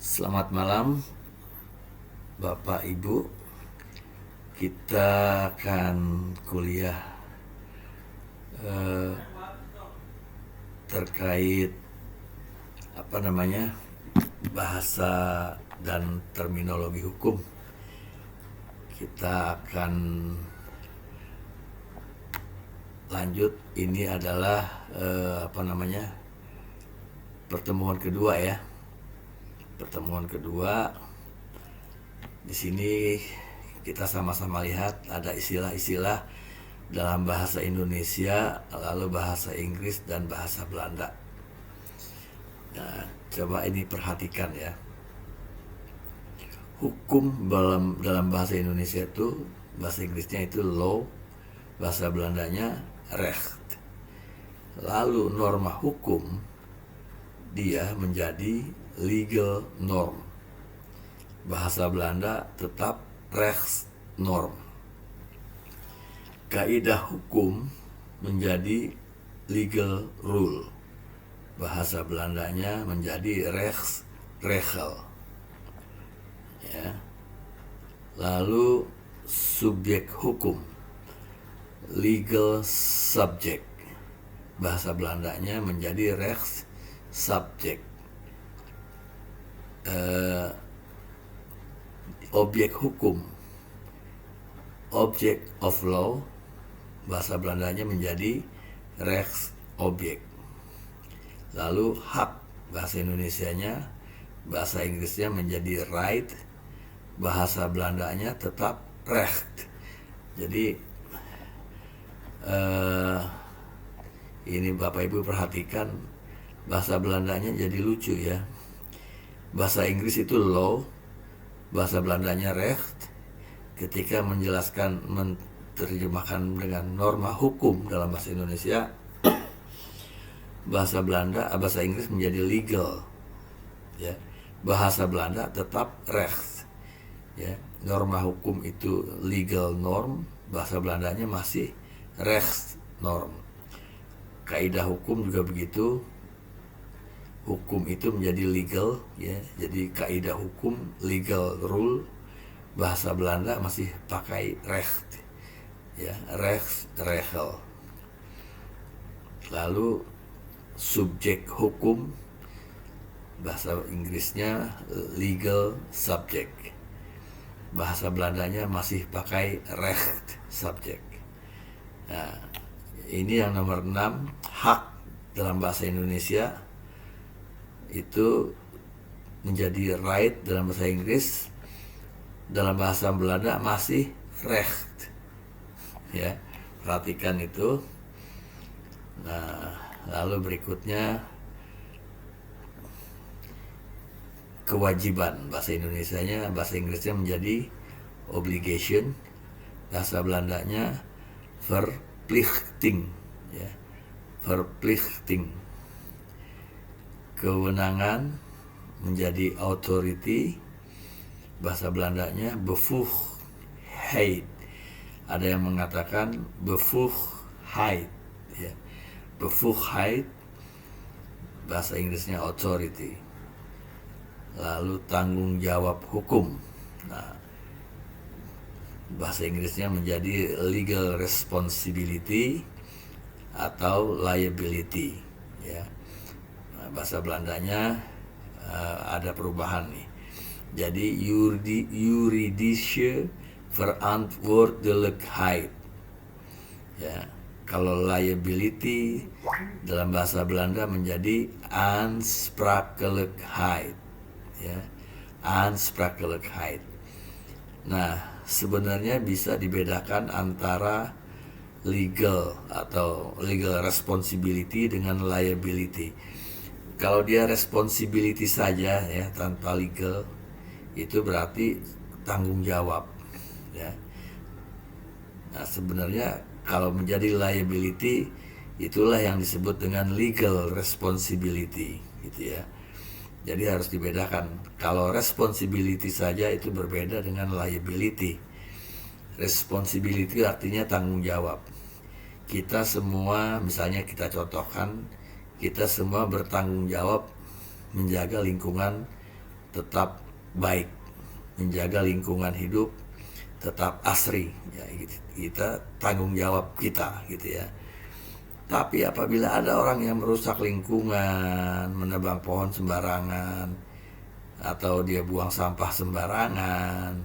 Selamat malam Bapak Ibu. Kita akan kuliah terkait bahasa dan terminologi hukum. Kita akan lanjut. Ini adalah pertemuan kedua ya. Pertemuan kedua. Di sini kita sama-sama lihat ada istilah-istilah dalam bahasa Indonesia, lalu bahasa Inggris dan bahasa Belanda. Nah, coba ini perhatikan ya. Hukum dalam bahasa Indonesia itu, bahasa Inggrisnya itu law, bahasa Belandanya recht. Lalu norma hukum dia menjadi legal norm. Bahasa Belanda tetap rechtsnorm. Kaidah hukum menjadi legal rule. Bahasa Belandanya menjadi rechtsregel. Ya. Lalu subjek hukum, legal subject. Bahasa Belandanya menjadi rechtssubject. Objek hukum, object of law, bahasa Belandanya menjadi rechtsobjek. Lalu hak, bahasa Indonesianya, bahasa Inggrisnya menjadi right, bahasa Belandanya tetap recht. Jadi ini Bapak Ibu perhatikan, bahasa Belandanya jadi lucu ya. Bahasa Inggris itu law, bahasa Belandanya recht. Ketika menjelaskan, menerjemahkan dengan norma hukum dalam bahasa Indonesia, bahasa Inggris menjadi legal. Ya, bahasa Belanda tetap recht. Ya, norma hukum itu legal norm, bahasa Belandanya masih recht norm. Kaidah hukum juga begitu. Hukum itu menjadi legal, ya. Jadi kaidah hukum legal rule, bahasa Belanda masih pakai recht, ya, rechtsregel. Lalu subjek hukum, bahasa Inggrisnya legal subject, bahasa Belandanya masih pakai recht subject. Nah, ini yang nomor 6, hak dalam bahasa Indonesia itu menjadi right dalam bahasa Inggris, dalam bahasa Belanda masih recht. Ya, perhatikan itu. Nah, lalu berikutnya kewajiban, bahasa Indonesianya, bahasa Inggrisnya menjadi obligation, bahasa Belandanya verplichting, ya, verplichting. Kewenangan menjadi authority, bahasa Belandanya bevoegdheid. Ada yang mengatakan bevoegdheid, ya. Bevoegdheid, bahasa Inggrisnya authority. Lalu tanggung jawab hukum. Nah, bahasa Inggrisnya menjadi legal responsibility atau liability, ya. Nah, bahasa Belandanya ada perubahan nih. Jadi juridische verantwoordelijkheid. Ya, kalau liability dalam bahasa Belanda menjadi aansprakelijkheid. Ya, aansprakelijkheid. Nah, sebenarnya bisa dibedakan antara legal atau legal responsibility dengan liability. Kalau dia responsibility saja ya, tanpa legal, itu berarti tanggung jawab, ya. Nah, sebenarnya kalau menjadi liability, itulah yang disebut dengan legal responsibility, gitu ya. Jadi harus dibedakan. Kalau responsibility saja itu berbeda dengan liability. Responsibility artinya tanggung jawab. Kita semua, misalnya kita contohkan, kita semua bertanggung jawab menjaga lingkungan tetap baik, menjaga lingkungan hidup tetap asri, ya kita tanggung jawab kita gitu ya. Tapi apabila ada orang yang merusak lingkungan, menebang pohon sembarangan, atau dia buang sampah sembarangan,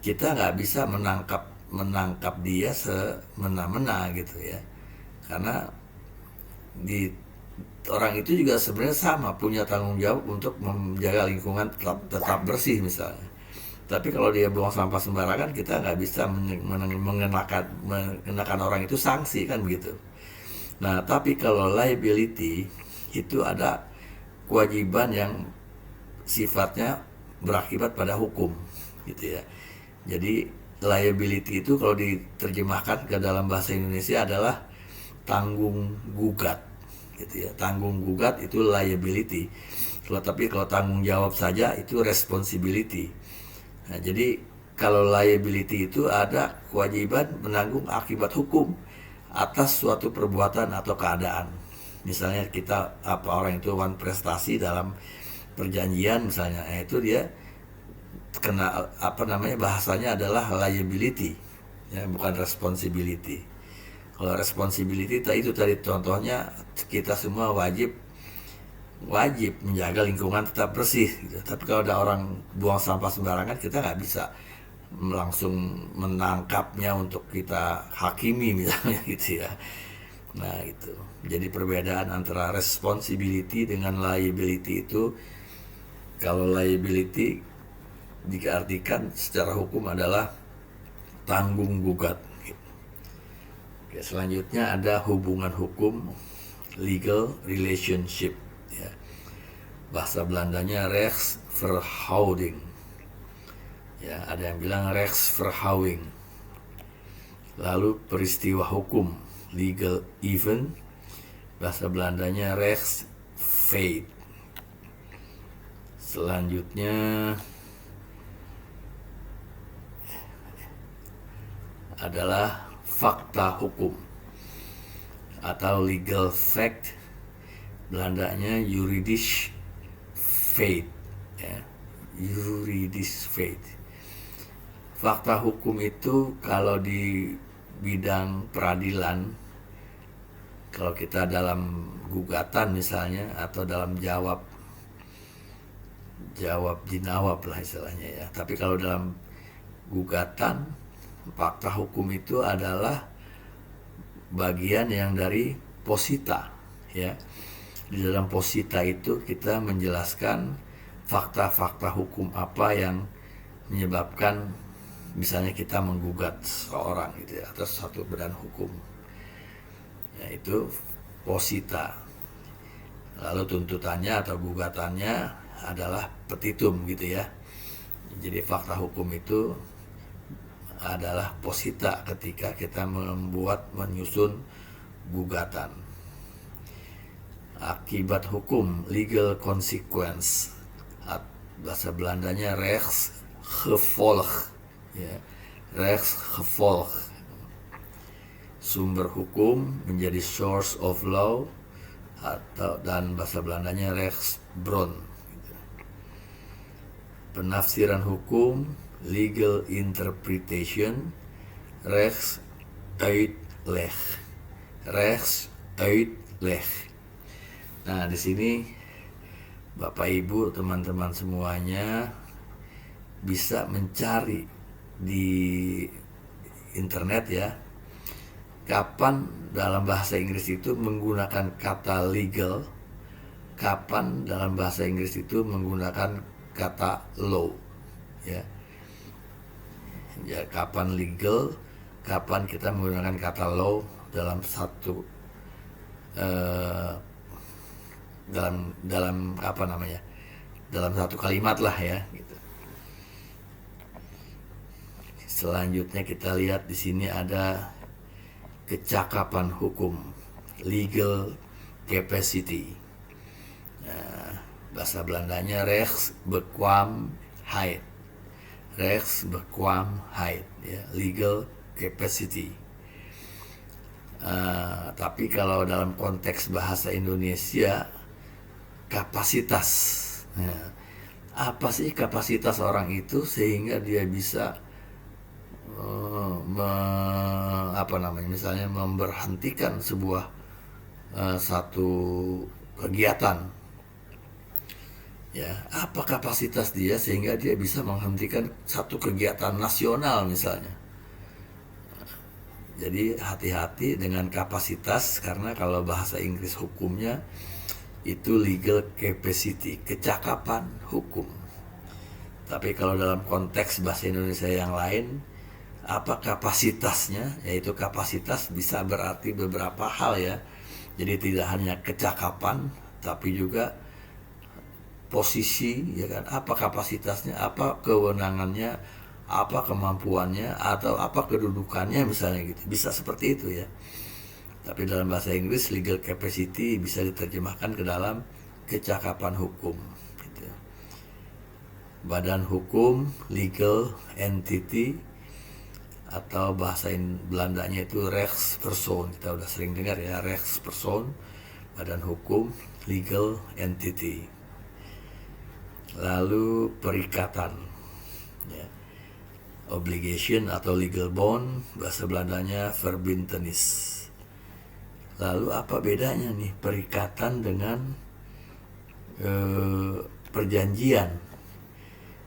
kita nggak bisa menangkap dia semena-mena gitu ya. Karena di orang itu juga sebenarnya sama punya tanggung jawab untuk menjaga lingkungan tetap bersih misalnya. Tapi kalau dia buang sampah sembarangan, kita nggak bisa mengenakan orang itu sanksi kan begitu. Nah, tapi kalau liability itu ada kewajiban yang sifatnya berakibat pada hukum gitu ya. Jadi liability itu kalau diterjemahkan ke dalam bahasa Indonesia adalah tanggung gugat gitu ya. Tanggung gugat itu liability. Tapi kalau tanggung jawab saja itu responsibility. Nah, jadi kalau liability itu ada kewajiban menanggung akibat hukum atas suatu perbuatan atau keadaan. Misalnya orang itu prestasi dalam perjanjian misalnya, itu dia kena bahasanya adalah liability, ya, bukan responsibility. Kalau responsibility itu tadi contohnya kita semua wajib menjaga lingkungan tetap bersih gitu. Tapi kalau ada orang buang sampah sembarangan, kita nggak bisa langsung menangkapnya untuk kita hakimi misalnya gitu ya. Nah itu jadi perbedaan antara responsibility dengan liability itu. Kalau liability diartikan secara hukum adalah tanggung gugat. Oke, selanjutnya ada hubungan hukum, legal relationship. Ya. Bahasa Belandanya rechtsverhouding. Ya, ada yang bilang rechtsverhouding. Lalu peristiwa hukum, legal event. Bahasa Belandanya rechtsfeit. Selanjutnya adalah fakta hukum atau legal fact. Belandanya juridisch feit, ya, juridisch feit. Fakta hukum itu kalau di bidang peradilan, kalau kita dalam gugatan misalnya atau dalam jawab jinawab lah istilahnya ya. Tapi kalau dalam gugatan, fakta hukum itu adalah bagian yang dari posita ya. Di dalam posita itu kita menjelaskan fakta-fakta hukum apa yang menyebabkan misalnya kita menggugat seorang gitu ya, atas satu badan hukum. Yaitu posita. Lalu tuntutannya atau gugatannya adalah petitum gitu ya. Jadi fakta hukum itu adalah posita ketika kita menyusun gugatan. Akibat hukum, legal consequence. Bahasa Belandanya rechtsgevolg, ya, rechtsgevolg. Sumber hukum menjadi source of law dan bahasa Belandanya rechtsbron. Penafsiran hukum, legal interpretation, rechtsuitleg. Rechtsuitleg. Nah, di sini Bapak Ibu, teman-teman semuanya bisa mencari di internet ya, kapan dalam bahasa Inggris itu menggunakan kata legal, kapan dalam bahasa Inggris itu menggunakan kata law ya. Ya, kapan legal, kapan kita menggunakan kata law dalam satu dalam satu kalimat lah ya gitu. Selanjutnya kita lihat di sini ada kecakapan hukum, legal capacity. Nah, bahasa Belandanya rechtsbekwaamheid. Rechtsbekwaamheid ya, legal capacity. Tapi kalau dalam konteks bahasa Indonesia, kapasitas. Nah, apa sih kapasitas orang itu sehingga dia bisa misalnya memberhentikan sebuah satu kegiatan, ya, apa kapasitas dia sehingga dia bisa menghentikan satu kegiatan nasional misalnya. Jadi hati-hati dengan kapasitas, karena kalau bahasa Inggris hukumnya itu legal capacity, kecakapan hukum. Tapi kalau dalam konteks bahasa Indonesia yang lain, apa kapasitasnya? Yaitu kapasitas bisa berarti beberapa hal, ya. Jadi tidak hanya kecakapan, tapi juga posisi, ya kan? Apa kapasitasnya, apa kewenangannya, apa kemampuannya, atau apa kedudukannya misalnya gitu. Bisa seperti itu, ya. Tapi dalam bahasa Inggris legal capacity bisa diterjemahkan ke dalam kecakapan hukum gitu. Badan hukum, legal entity, atau bahasa Belandanya itu rechtspersoon. Kita udah sering dengar, ya, rechtspersoon, badan hukum, legal entity. Lalu perikatan, ya. Obligation atau legal bond, bahasa Belandanya verbintenis. Lalu apa bedanya nih perikatan dengan perjanjian?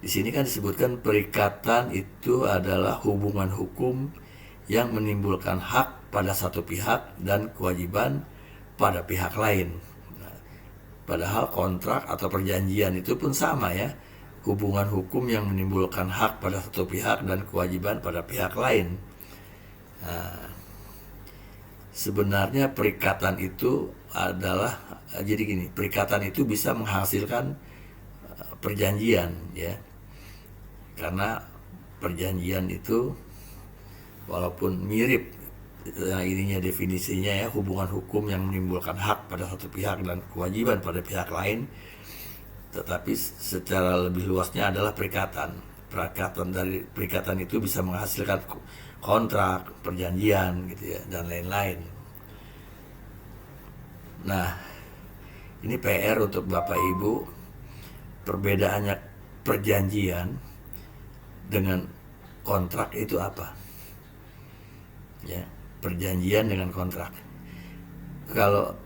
Di sini kan disebutkan perikatan itu adalah hubungan hukum yang menimbulkan hak pada satu pihak dan kewajiban pada pihak lain. Nah, padahal kontrak atau perjanjian itu pun sama, ya, hubungan hukum yang menimbulkan hak pada satu pihak dan kewajiban pada pihak lain. Nah, sebenarnya perikatan itu adalah, jadi gini, perikatan itu bisa menghasilkan perjanjian, ya, karena perjanjian itu walaupun mirip, ininya definisinya, ya, hubungan hukum yang menimbulkan hak pada satu pihak dan kewajiban pada pihak lain, tetapi secara lebih luasnya adalah perikatan. Dari perikatan itu bisa menghasilkan kontrak, perjanjian gitu, ya, dan lain-lain. Nah, ini PR untuk Bapak Ibu, perbedaannya perjanjian dengan kontrak itu apa? Ya, perjanjian dengan kontrak. Kalau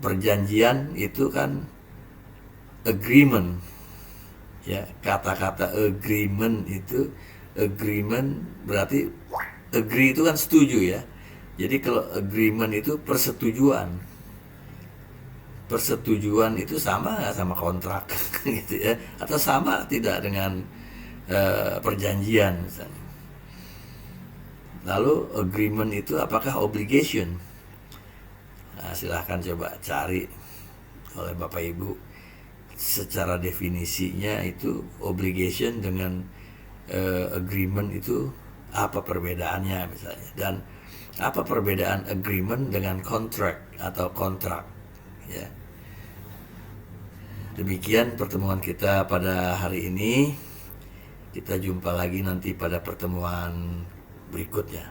perjanjian itu kan agreement, ya, kata-kata agreement itu, agreement berarti agree itu kan setuju, ya. Jadi kalau agreement itu persetujuan. Persetujuan itu sama nggak sama kontrak gitu, ya, atau sama tidak dengan perjanjian misalnya. Lalu agreement itu apakah obligation? Nah, silahkan coba cari oleh Bapak Ibu secara definisinya itu obligation dengan agreement itu apa perbedaannya misalnya, dan apa perbedaan agreement dengan contract atau kontrak, ya. Demikian pertemuan kita pada hari ini. Kita jumpa lagi nanti pada pertemuan berikutnya.